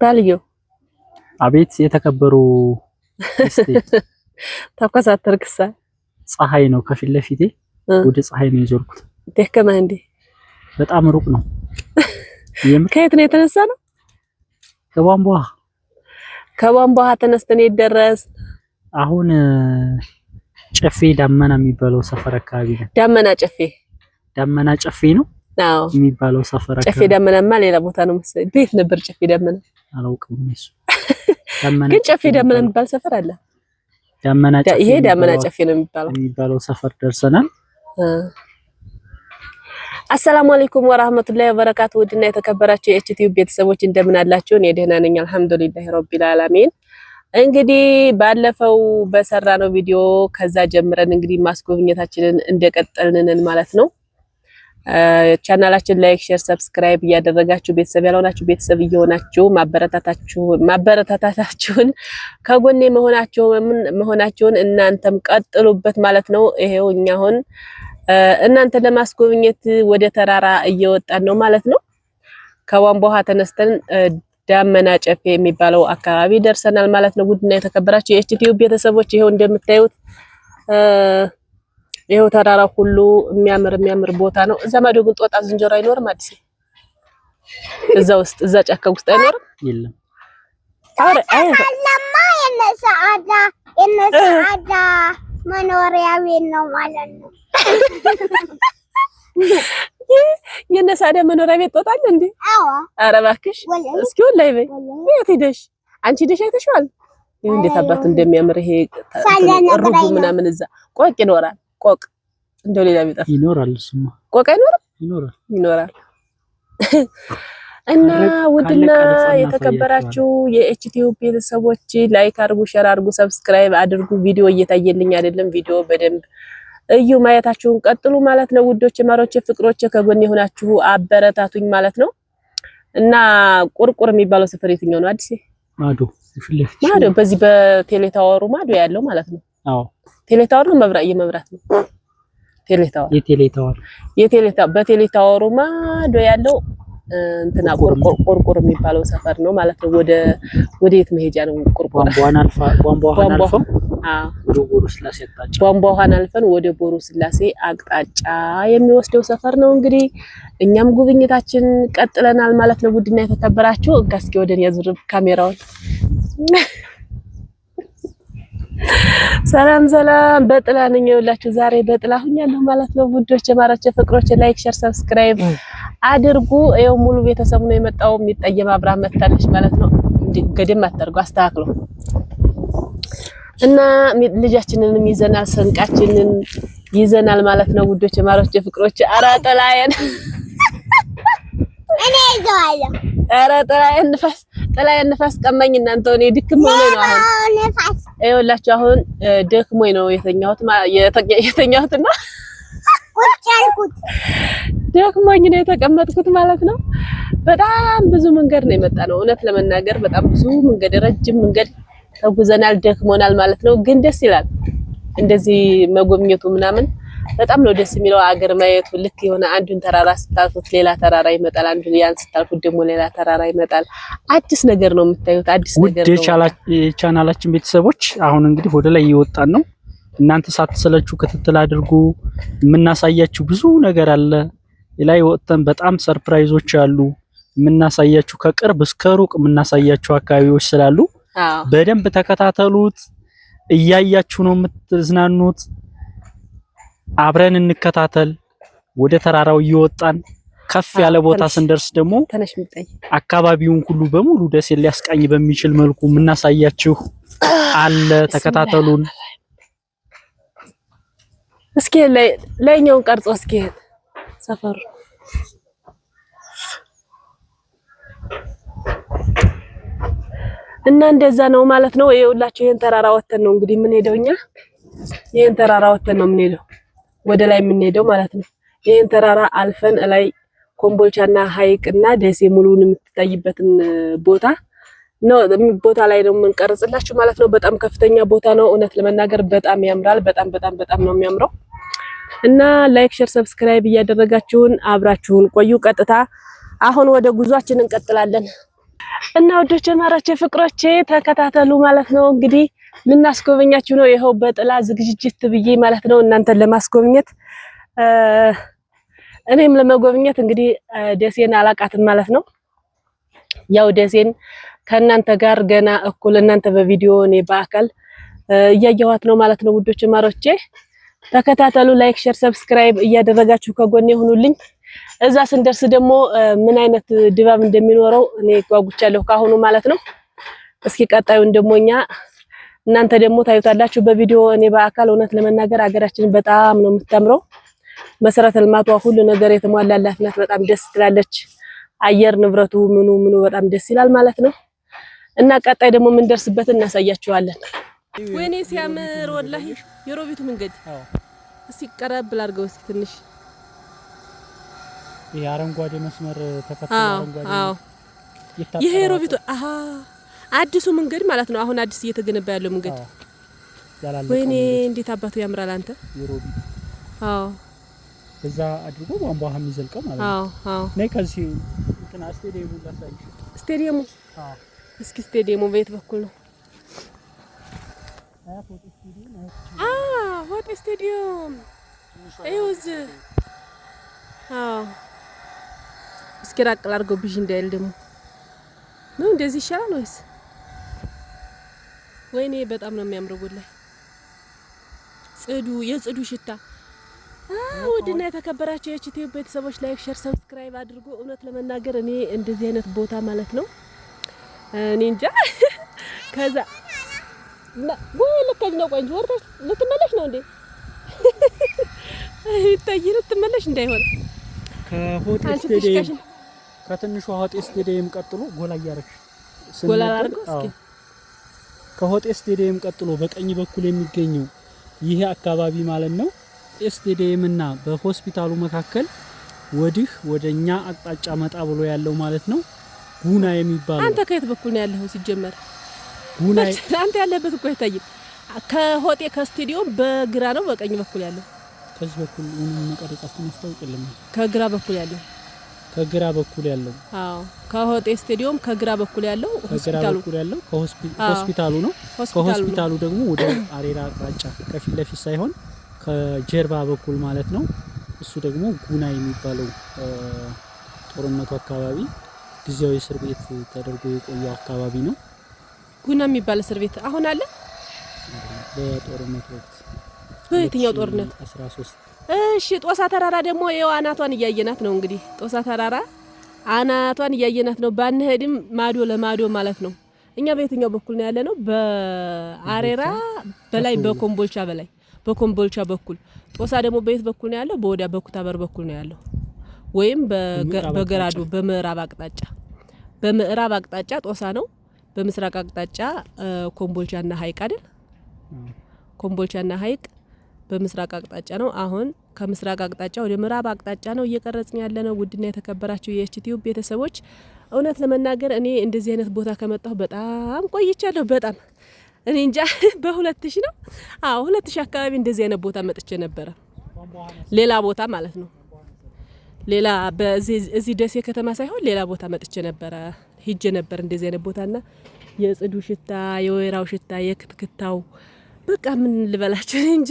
ባልዮ አቤት የተከበሩ እስቲ ተቆሳተርክሳ ፀሐይ ነው ከፊት ለፊቴ ወደ ፀሐይ ነው የዞርኩት። ደከመህ እንዴ? በጣም ሩቅ ነው። ከየት ነው የተነሳ ነው? ከቧንቧ ተነስተን ይደረስ አሁን ጨፌ ዳመና የሚባለው ሰፈር አካባቢ ነው። ዳመና ጨፌ ነው አዎ የሚባለው ሰፈር አካባቢ። ጨፌ ዳመናማ ሌላ ቦታ ነው መሰለኝ። ቤት ነበር ጨፌ ዳመና አላውቅም እሱ። ግን ጨፌ ዳመና የሚባል ሰፈር አለ። ይሄ ዳመና ጨፌ ነው የሚባለው ሰፈር ደርሰናል። አሰላሙ አለይኩም ወራህመቱላሂ ወበረካቱ። ውድና የተከበራችሁ የኤችቲዩብ ቤተሰቦች እንደምን አላችሁ? እኔ ደህና ነኝ አልሐምዱሊላሂ ረቢል ዓለሚን። እንግዲህ ባለፈው በሰራነው ቪዲዮ ከዛ ጀምረን እንግዲህ ማስጎብኘታችንን እንደቀጠልንን ማለት ነው። ቻናላችን ላይክ፣ ሼር፣ ሰብስክራይብ እያደረጋችሁ ቤተሰብ ያልሆናችሁ ቤተሰብ እየሆናችሁ ማበረታታችሁን ከጎኔ መሆናችሁን እናንተም ቀጥሉበት ማለት ነው። ይሄው እኛ አሁን እናንተ ለማስጎብኘት ወደ ተራራ እየወጣን ነው ማለት ነው። ከቧንቧ ውሃ ተነስተን ዳመና ጨፌ የሚባለው አካባቢ ደርሰናል ማለት ነው። ውድና የተከበራችሁ የኤችቲዩብ ቤተሰቦች ይሄው እንደምታዩት ይሄው ተራራ ሁሉ የሚያምር ቦታ ነው። እዛ ማዶ ግን ጦጣ ዝንጀሮ አይኖርም? አዲስ እዛ ውስጥ እዛ ጫካ ውስጥ አይኖርም? የለም። አረ ለማ የነሰዓዳ መኖሪያ ቤት ነው ማለት ነው። የነሰዓዳ መኖሪያ ቤት ጦጣ አለ እንዴ? አዎ። አረ እባክሽ እስኪ ወላሂ በይ የት ሄደሽ አንቺ ሄደሽ አይተሽዋል? ይሄ እንዴት አባቱ እንደሚያምር ይሄ ሩቡ ምናምን እዛ ቆቅ ይኖራል። ቆቅ እንደው ሌላ ቢጠፋ ይኖራል። እሱማ ቆቅ አይኖርም? ይኖራል። እና ውድና የተከበራችሁ የኤችቲዩብ ቤተሰቦች ላይክ አድርጉ፣ ሼር አድርጉ፣ ሰብስክራይብ አድርጉ። ቪዲዮ እየታየልኝ አይደለም። ቪዲዮ በደንብ እዩ፣ ማየታችሁን ቀጥሉ ማለት ነው። ውዶች፣ ማሮች፣ ፍቅሮች ከጎን የሆናችሁ አበረታቱኝ ማለት ነው። እና ቁርቁር የሚባለው ሰፈር የትኛው ነው? አዲስ ማዶ በዚህ በቴሌታወሩ ማዶ ያለው ማለት ነው። አዎ ቴሌታወሩ የመብራት ነው። በቴሌታወሩ ማዶ ያለው እንትና ቁርቁር የሚባለው ሰፈር ነው ማለት ነው። ወደ የት መሄጃ ነው? ቁርቁር ቧንቧ ውሃን አልፈን ወደ ቦሩ ስላሴ አቅጣጫ የሚወስደው ሰፈር ነው። እንግዲህ እኛም ጉብኝታችን ቀጥለናል ማለት ነው። ውድና የተከበራችሁ እስኪ ወደኔ ያዙር ካሜራውን። ሰላም በጥላ ነኝ ይኸውላችሁ፣ ዛሬ በጥላ ሁኛለሁ ማለት ነው። ውዶች፣ ማራቸ ፍቅሮች ላይክ፣ ሼር፣ ሰብስክራይብ አድርጉ። ይኸው ሙሉ ቤተሰብ ነው የመጣው። የሚጠየም አብራም መታለች ማለት ነው። ገደም አታርጉ፣ አስተካክሉ እና ልጃችንንም ይዘናል፣ ሰንቃችንን ይዘናል ማለት ነው። ውዶች፣ ማራቸ ፍቅሮች አራ ጥላዬን እኔ ይዘዋለሁ። አራ ጥላዬን ንፋስ ቀማኝ እናንተ እኔ ድክም ብሎኝ ነው አሁን ንፋስ ይኸውላችሁ አሁን ደክሞኝ ነው የተኛሁትና ቁጭ ያልኩት ደክሞኝ ነው የተቀመጥኩት ማለት ነው። በጣም ብዙ መንገድ ነው የመጣነው። እውነት ለመናገር በጣም ብዙ መንገድ፣ ረጅም መንገድ ተጉዘናል፣ ደክሞናል ማለት ነው። ግን ደስ ይላል እንደዚህ መጎብኘቱ ምናምን በጣም ነው ደስ የሚለው። አገር ማየቱ ልክ የሆነ አንዱን ተራራ ስታልፉት ሌላ ተራራ ይመጣል፣ አንዱን ያን ስታልፉት ደግሞ ሌላ ተራራ ይመጣል። አዲስ ነገር ነው የምታዩት፣ አዲስ ነገር ነው። የቻናላችን ቤተሰቦች አሁን እንግዲህ ወደ ላይ እየወጣን ነው። እናንተ ሳትሰለቹ ክትትል አድርጉ። የምናሳያችሁ ብዙ ነገር አለ። ላይ ወጥተን በጣም ሰርፕራይዞች አሉ የምናሳያችሁ። ከቅርብ እስከ ሩቅ የምናሳያችሁ አካባቢዎች ስላሉ በደንብ ተከታተሉት። እያያችሁ ነው የምትዝናኑት። አብረን እንከታተል። ወደ ተራራው እየወጣን ከፍ ያለ ቦታ ስንደርስ ደግሞ አካባቢውን ሁሉ በሙሉ ደስ ሊያስቃኝ በሚችል መልኩ የምናሳያችሁ አለ። ተከታተሉን። እስኪ ላይኛውን ቀርጾ እስኪ ሰፈሩ እና እንደዛ ነው ማለት ነው። ይኸውላችሁ ይሄን ተራራ ወተን ነው እንግዲህ የምንሄደው እኛ። ይሄን ተራራ ወተን ነው የምንሄደው ወደ ላይ የምንሄደው ማለት ነው። ይሄን ተራራ አልፈን ላይ ኮምቦልቻና ሐይቅና ደሴ ሙሉውን የምትታይበትን ቦታ ላይ ነው የምንቀርጽላችሁ ማለት ነው። በጣም ከፍተኛ ቦታ ነው። እውነት ለመናገር በጣም ያምራል። በጣም ነው የሚያምረው። እና ላይክ፣ ሼር፣ ሰብስክራይብ እያደረጋችሁን አብራችሁን ቆዩ። ቀጥታ አሁን ወደ ጉዟችን እንቀጥላለን። እና ወዶቼ ማራቼ ፍቅሮቼ ተከታተሉ ማለት ነው። እንግዲህ ልናስጎበኛችሁ ነው። ይኸው በጥላ ዝግጅት ብዬ ማለት ነው እናንተን ለማስጎብኘት እኔም ለመጎብኘት እንግዲህ ደሴን አላቃትም ማለት ነው። ያው ደሴን ከእናንተ ጋር ገና እኩል እናንተ በቪዲዮ እኔ በአካል እያየኋት ነው ማለት ነው። ውዶች ማሮቼ ተከታተሉ። ላይክ፣ ሼር፣ ሰብስክራይብ እያደረጋችሁ ከጎኔ ሁኑልኝ። እዛ ስንደርስ ደግሞ ምን አይነት ድባብ እንደሚኖረው እኔ ጓጉቻለሁ ካሁኑ ማለት ነው። እስኪ ቀጣዩን ደሞኛ እናንተ ደግሞ ታዩታላችሁ በቪዲዮ እኔ በአካል እውነት ለመናገር ሀገራችን በጣም ነው የምታምረው። መሰረተ ልማቷ ሁሉ ነገር የተሟላላት ናት። በጣም ደስ ትላለች። አየር ንብረቱ ምኑ በጣም ደስ ይላል ማለት ነው። እና ቀጣይ ደግሞ ምን ደርስበት እናሳያችኋለን። ወይኔ ሲያምር ወላሂ የሮቢቱ መንገድ እስኪ ቀረብ ላድርገው እስኪ ትንሽ የአረንጓዴ መስመር ተከትሎ አረንጓዴ ይሄ ሮቢቱ አዲሱ መንገድ ማለት ነው። አሁን አዲስ እየተገነባ ያለው መንገድ ወይኔ እንዴት አባቱ ያምራል አንተ የሮቢቱ እዛ አድርጎ ቧንቧ የሚዘልቀው ማለት ነው። ነይ ከዚህ እንትና ስቴዲየሙ ላሳይሽ። ስቴዲየሙ እስኪ ስቴዲየሙ በየት በኩል ነው? ሆቴ ስቴዲየም አይውዝ እስኪ ራቅ ላድርገው ብዥ እንዳይል ደግሞ ነው። እንደዚህ ይሻላል ወይስ? ወይኔ በጣም ነው የሚያምረው ወላሂ የጽዱ ሽታ። ውድና የተከበራችሁ የዩቲዩብ ቤተሰቦች ላይክ፣ ሼር፣ ሰብስክራይብ አድርጉ። እውነት ለመናገር እኔ እንደዚህ አይነት ቦታ ማለት ነው እኔ እንጃ ከዛ ወይ ልትሄጂ ነው? ቆንጆ ወርተሽ ልትመለሽ ነው እንዴ? ይታይ ልትመለሽ እንዳይሆን ከሆቴ ስቴዲየም ከትንሹ ሆቴ ስቴዲየም ቀጥሎ ጎላ ያረክሽ ጎላ አድርገው እስኪ ከሆቴ ስቴዲየም ቀጥሎ በቀኝ በኩል የሚገኘው ይሄ አካባቢ ማለት ነው ስቴዲየም እና በሆስፒታሉ መካከል ወዲህ ወደኛ አቅጣጫ መጣ ብሎ ያለው ማለት ነው ጉና የሚባለው። አንተ ከየት በኩል ነው ያለው ሲጀመር? ጉና አንተ ያለበት እኮ አይታይም። ከሆቴ ከስቴዲየም በግራ ነው በቀኝ በኩል ያለው? ከዚህ በኩል ምን ቀረጻችሁ ማስታወቂያለም? ከግራ በኩል ያለው አዎ ከሆቴ ስቴዲየም ከግራ በኩል ያለው ሆስፒታሉ ነው። ከሆስፒታሉ ደግሞ ወደ አሬራ አቅጣጫ ከፊት ለፊት ሳይሆን ከጀርባ በኩል ማለት ነው። እሱ ደግሞ ጉና የሚባለው ጦርነቱ አካባቢ ጊዜያዊ እስር ቤት ተደርጎ የቆየው አካባቢ ነው። ጉና የሚባል እስር ቤት አሁን አለ? በጦርነቱ ወቅት። በየትኛው ጦርነት? 13 እሺ ጦሳ ተራራ ደግሞ የው አናቷን እያየናት ነው እንግዲህ። ጦሳ ተራራ አናቷን እያየናት ነው። ባንሄድም ማዶ ለማዶ ማለት ነው። እኛ በየትኛው በኩል ነው ያለ ነው? በአሬራ በላይ በኮምቦልቻ በኩል። ጦሳ ደግሞ በየት በኩል ነው ያለው? በወዲያ በኩታበር በኩል ነው ያለው። ወይም በገራዶ በምዕራብ አቅጣጫ ጦሳ ነው። በምስራቅ አቅጣጫ ኮምቦልቻና ሀይቅ አይደል? ኮምቦልቻና ሀይቅ በምስራቅ አቅጣጫ ነው። አሁን ከምስራቅ አቅጣጫ ወደ ምዕራብ አቅጣጫ ነው እየቀረጽን ያለ ነው። ውድና የተከበራችሁ የዩቲዩብ ቤተሰቦች እውነት ለመናገር እኔ እንደዚህ አይነት ቦታ ከመጣሁ በጣም ቆይቻለሁ። በጣም እኔ እንጃ በ2000 ነው 2000 አካባቢ እንደዚህ አይነት ቦታ መጥቼ ነበረ። ሌላ ቦታ ማለት ነው። ሌላ በዚህ ደሴ ከተማ ሳይሆን ሌላ ቦታ መጥቼ ነበረ። ሂጄ ነበር እንደዚህ አይነት ቦታና የጽዱ ሽታ፣ የወይራው ሽታ፣ የክትክታው በቃ ምን ልበላችሁ እንጃ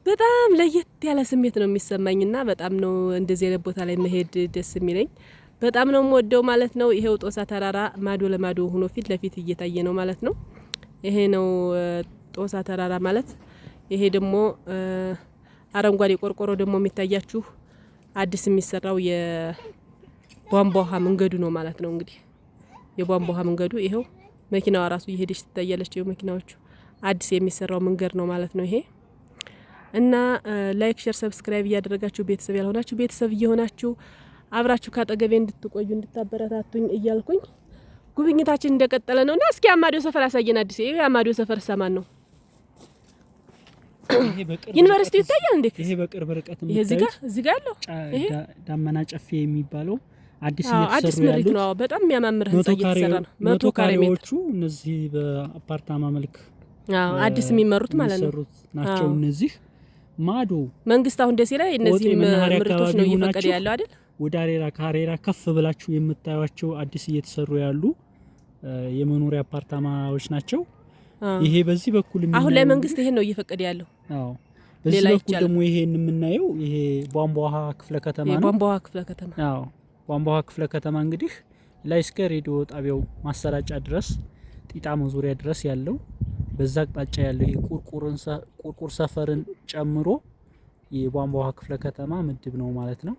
በጣም ለየት ያለ ስሜት ነው የሚሰማኝና በጣም ነው እንደዚህ አይነት ቦታ ላይ መሄድ ደስ የሚለኝ። በጣም ነው የምወደው ማለት ነው። ይሄው ጦሳ ተራራ ማዶ ለማዶ ሆኖ ፊት ለፊት እየታየ ነው ማለት ነው። ይሄ ነው ጦሳ ተራራ ማለት። ይሄ ደግሞ አረንጓዴ ቆርቆሮ ደግሞ የሚታያችሁ አዲስ የሚሰራው የቧንቧ ውሃ መንገዱ ነው ማለት ነው። እንግዲህ የቧንቧ ውሃ መንገዱ ይሄው መኪናዋ ራሱ እየሄደች ትታያለች። ይሄው መኪናዎቹ አዲስ የሚሰራው መንገድ ነው ማለት ነው ይሄ። እና ላይክ፣ ሼር፣ ሰብስክራይብ እያደረጋችሁ ቤተሰብ ያልሆናችሁ ቤተሰብ እየሆናችሁ አብራችሁ ካጠገቤ እንድትቆዩ እንድታበረታቱኝ እያልኩኝ ጉብኝታችን እንደቀጠለ ነውና እስኪ አማዲዮ ሰፈር ያሳየን። አዲስ ይሄ አማዲዮ ሰፈር ሰማን ነው ዩኒቨርሲቲ ይታያል እንዴ? ይሄ በቅርብ ርቀት ነው። ይሄ እዚህ ጋር ያለው ይሄ ዳመና ጨፌ የሚባለው አዲስ እየተሰሩ ያሉት ነው። በጣም የሚያማምር ህንጻ እየተሰራ ነው። 100 ካሬ ሜትር እነዚህ በአፓርታማ መልክ አዲስ የሚመሩት ማለት ነው ናቸው። እነዚህ ማዶ መንግስት አሁን ደሴ ላይ እነዚህ ምርቶች ነው እየፈቀደ ያለው አይደል? ወደ አሬራ ካሬራ ከፍ ብላችሁ የምታዩቸው አዲስ እየተሰሩ ያሉ የመኖሪያ አፓርታማዎች ናቸው። ይሄ በዚህ በኩል አሁን ላይ መንግስት ይሄን ነው እየፈቀደ ያለው። አዎ በዚህ በኩል ደግሞ ይሄን የምናየው ይሄ ቧንቧ ውሃ ክፍለ ከተማ ነው። ቧንቧ ውሃ ክፍለ ከተማ። አዎ ቧንቧ ውሃ ክፍለ ከተማ እንግዲህ ላይ እስከ ሬዲዮ ጣቢያው ማሰራጫ ድረስ ጢጣሞ ዙሪያ ድረስ ያለው በዛ አቅጣጫ ያለው ይሄ ቁርቁር ሰፈርን ጨምሮ የቧንቧ ውሃ ክፍለ ከተማ ምድብ ነው ማለት ነው።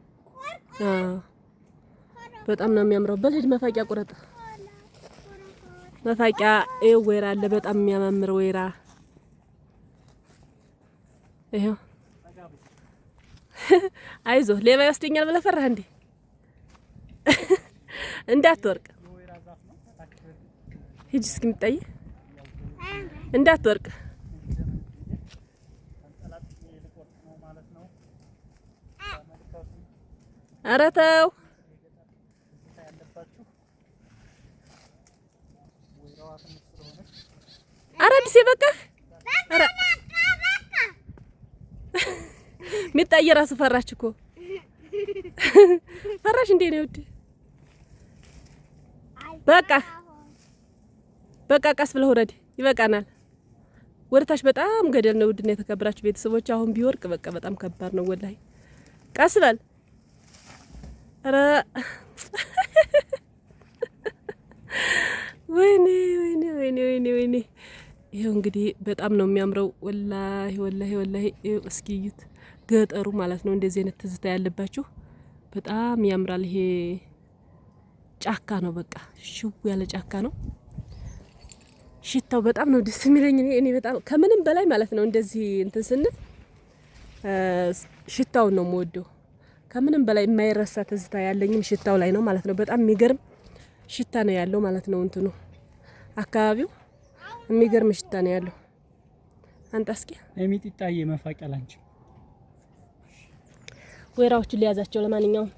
በጣም ነው የሚያምረው። በልጅ መፋቂያ ቁረጥ መፋቂያ ይኸው ወይራ አለ። በጣም የሚያማምር ወይራ ይኸው። አይዞህ ሌባ ይወስደኛል ብለህ ፈራህ እንዴ? እንዳትወርቅ ሂጂ እስኪ የምታይ እንዳትወርቅ። ኧረ ተው ኧረ አዲስ በቃህ። ኧረ ሚጣዬ ራሱ ፈራች እኮ ፈራሽ እንዴ ነው ውድ? በቃ ቀስ ብለህ ውረድ፣ ይበቃናል። ወደታች በጣም ገደል ነው ውድና የተከበራችሁ ቤተሰቦች። አሁን ቢወርቅ በቃ በጣም ከባድ ነው ወላሂ። ቀስ በል። ኧረ ወይኔ ይሄው እንግዲህ በጣም ነው የሚያምረው ወላሂ። እስኪ እዩት ገጠሩ ማለት ነው። እንደዚህ አይነት ትዝታ ያለባችሁ በጣም ያምራል። ይሄ ጫካ ነው፣ በቃ ሽው ያለ ጫካ ነው። ሽታው በጣም ነው ደስ የሚለኝ። እኔ በጣም ከምንም በላይ ማለት ነው እንደዚህ እንትን ስንል ሽታውን ነው የምወደው። ከምንም በላይ የማይረሳ ትዝታ ያለኝም ሽታው ላይ ነው ማለት ነው። በጣም የሚገርም ሽታ ነው ያለው ማለት ነው። እንትኑ አካባቢው የሚገርም ሽታ ነው ያለው። አንተ እስኪ የሚጥጣዬ መፋቂያ ላንቺ ወይራዎቹን ሊያዛቸው ለማንኛውም